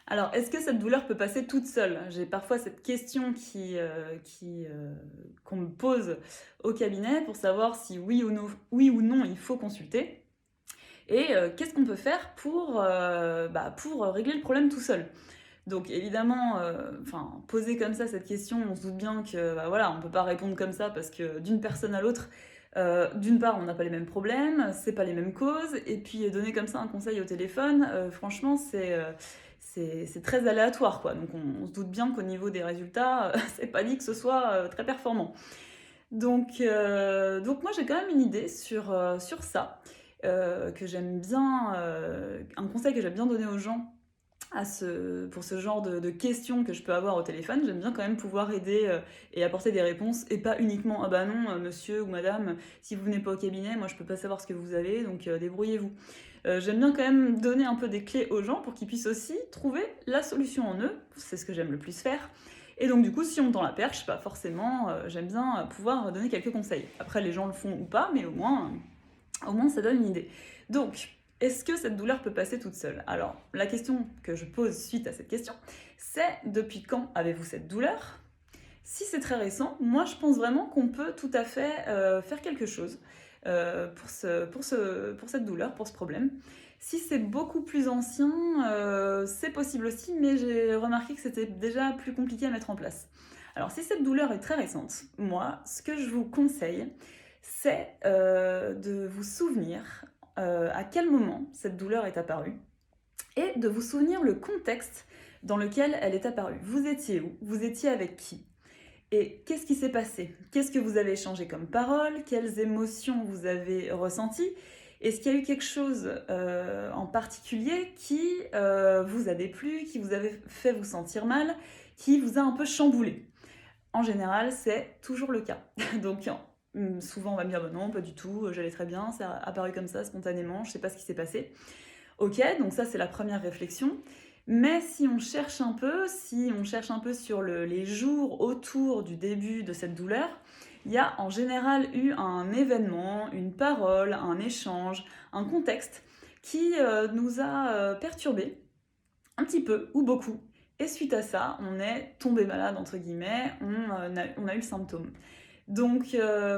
Alors, est-ce que cette douleur peut passer toute seule? J'ai parfois cette question qu'on me pose au cabinet pour savoir si oui ou non il faut consulter. Et qu'est-ce qu'on peut faire pour régler le problème tout seul? Donc évidemment, poser comme ça cette question, on se doute bien que voilà, on ne peut pas répondre comme ça parce que d'une personne à l'autre, d'une part, on n'a pas les mêmes problèmes, c'est pas les mêmes causes, et puis donner comme ça un conseil au téléphone, franchement, c'est très aléatoire, quoi. Donc on se doute bien qu'au niveau des résultats, c'est pas dit que ce soit très performant. Donc moi j'ai quand même une idée sur ça, que j'aime bien, un conseil que j'aime bien donner aux gens pour ce genre de questions que je peux avoir au téléphone. J'aime bien quand même pouvoir aider et apporter des réponses et pas uniquement ah bah non, monsieur ou madame, si vous venez pas au cabinet, moi je peux pas savoir ce que vous avez, donc débrouillez-vous. J'aime bien quand même donner un peu des clés aux gens pour qu'ils puissent aussi trouver la solution en eux, c'est ce que j'aime le plus faire. Et donc du coup, si on me tend la perche, pas forcément, j'aime bien pouvoir donner quelques conseils. Après, les gens le font ou pas, mais au moins ça donne une idée. Donc, est-ce que cette douleur peut passer toute seule? Alors, la question que je pose suite à cette question, c'est depuis quand avez-vous cette douleur? Si c'est très récent, moi je pense vraiment qu'on peut tout à fait faire quelque chose pour cette douleur, pour ce problème. Si c'est beaucoup plus ancien, c'est possible aussi, mais j'ai remarqué que c'était déjà plus compliqué à mettre en place. Alors si cette douleur est très récente, moi, ce que je vous conseille, c'est de vous souvenir à quel moment cette douleur est apparue et de vous souvenir le contexte dans lequel elle est apparue. Vous étiez où? Vous étiez avec qui? Et qu'est-ce qui s'est passé? Qu'est-ce que vous avez échangé comme parole? Quelles émotions vous avez ressenties? Est-ce qu'il y a eu quelque chose en particulier qui vous a déplu, qui vous avait fait vous sentir mal, qui vous a un peu chamboulé? En général, c'est toujours le cas. Donc souvent on va me dire bah non, pas du tout, j'allais très bien, ça a apparu comme ça spontanément, je sais pas ce qui s'est passé. Ok, donc ça c'est la première réflexion. Mais si on cherche un peu, sur les jours autour du début de cette douleur, il y a en général eu un événement, une parole, un échange, un contexte qui nous a perturbés un petit peu ou beaucoup. Et suite à ça, on est tombé malade, entre guillemets, on a eu le symptôme. Donc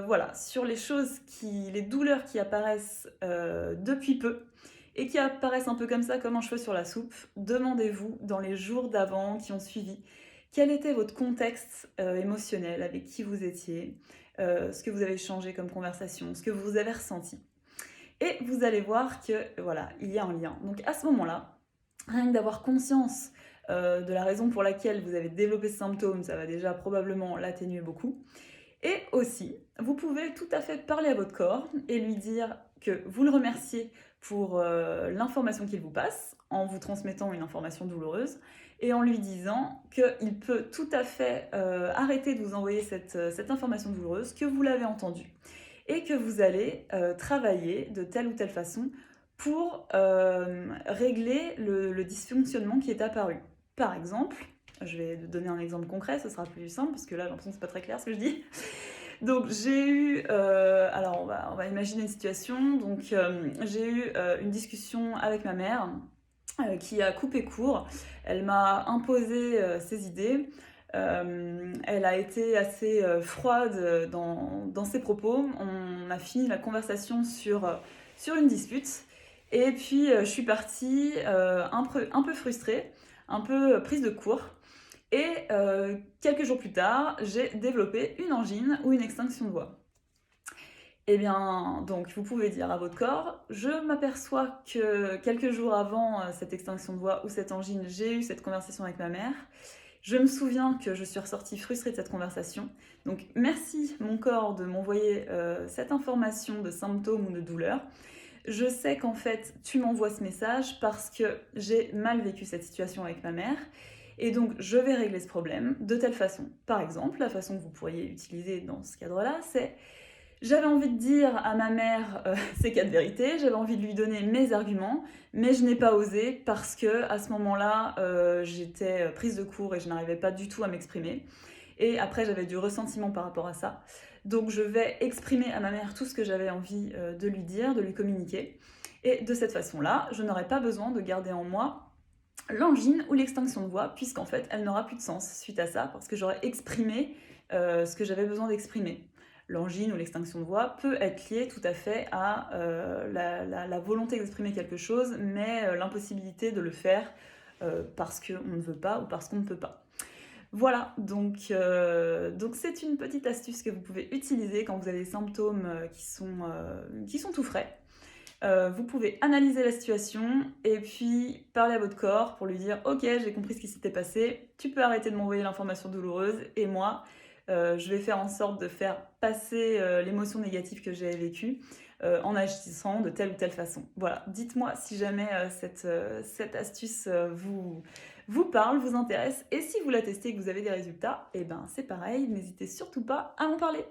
voilà, sur les douleurs qui apparaissent depuis peu et qui apparaissent un peu comme ça, comme un cheveu sur la soupe, demandez-vous dans les jours d'avant qui ont suivi, quel était votre contexte émotionnel, avec qui vous étiez, ce que vous avez changé comme conversation, ce que vous avez ressenti. Et vous allez voir que voilà, il y a un lien. Donc à ce moment-là, rien que d'avoir conscience de la raison pour laquelle vous avez développé ce symptôme, ça va déjà probablement l'atténuer beaucoup. Et aussi, vous pouvez tout à fait parler à votre corps et lui dire que vous le remerciez pour l'information qu'il vous passe, en vous transmettant une information douloureuse, et en lui disant qu'il peut tout à fait arrêter de vous envoyer cette information douloureuse, que vous l'avez entendue, et que vous allez travailler de telle ou telle façon pour régler le dysfonctionnement qui est apparu. Par exemple, je vais donner un exemple concret, ce sera plus simple, parce que là j'ai l'impression que c'est pas très clair ce que je dis. Donc j'ai eu, alors on va imaginer une situation, donc j'ai eu une discussion avec ma mère qui a coupé court, elle m'a imposé ses idées, elle a été assez froide dans ses propos, on a fini la conversation sur une dispute, et puis je suis partie un peu frustrée, un peu prise de court. Et quelques jours plus tard, j'ai développé une angine ou une extinction de voix. Eh bien, donc vous pouvez dire à votre corps, je m'aperçois que quelques jours avant cette extinction de voix ou cette angine, j'ai eu cette conversation avec ma mère. Je me souviens que je suis ressortie frustrée de cette conversation. Donc merci mon corps de m'envoyer cette information de symptômes ou de douleurs. Je sais qu'en fait, tu m'envoies ce message parce que j'ai mal vécu cette situation avec ma mère. Et donc, je vais régler ce problème de telle façon. Par exemple, la façon que vous pourriez utiliser dans ce cadre-là, c'est j'avais envie de dire à ma mère ces 4 vérités, j'avais envie de lui donner mes arguments, mais je n'ai pas osé parce que à ce moment-là, j'étais prise de court et je n'arrivais pas du tout à m'exprimer. Et après, j'avais du ressentiment par rapport à ça. Donc, je vais exprimer à ma mère tout ce que j'avais envie de lui dire, de lui communiquer. Et de cette façon-là, je n'aurais pas besoin de garder en moi l'angine ou l'extinction de voix, puisqu'en fait, elle n'aura plus de sens suite à ça, parce que j'aurais exprimé ce que j'avais besoin d'exprimer. L'angine ou l'extinction de voix peut être liée tout à fait à la volonté d'exprimer quelque chose, mais l'impossibilité de le faire parce qu'on ne veut pas ou parce qu'on ne peut pas. Voilà, donc c'est une petite astuce que vous pouvez utiliser quand vous avez des symptômes qui sont tout frais. Vous pouvez analyser la situation et puis parler à votre corps pour lui dire ok, j'ai compris ce qui s'était passé, tu peux arrêter de m'envoyer l'information douloureuse et moi je vais faire en sorte de faire passer l'émotion négative que j'ai vécue en agissant de telle ou telle façon. Voilà, dites-moi si jamais cette astuce vous parle, vous intéresse, et si vous la testez et que vous avez des résultats, et ben c'est pareil, n'hésitez surtout pas à en parler.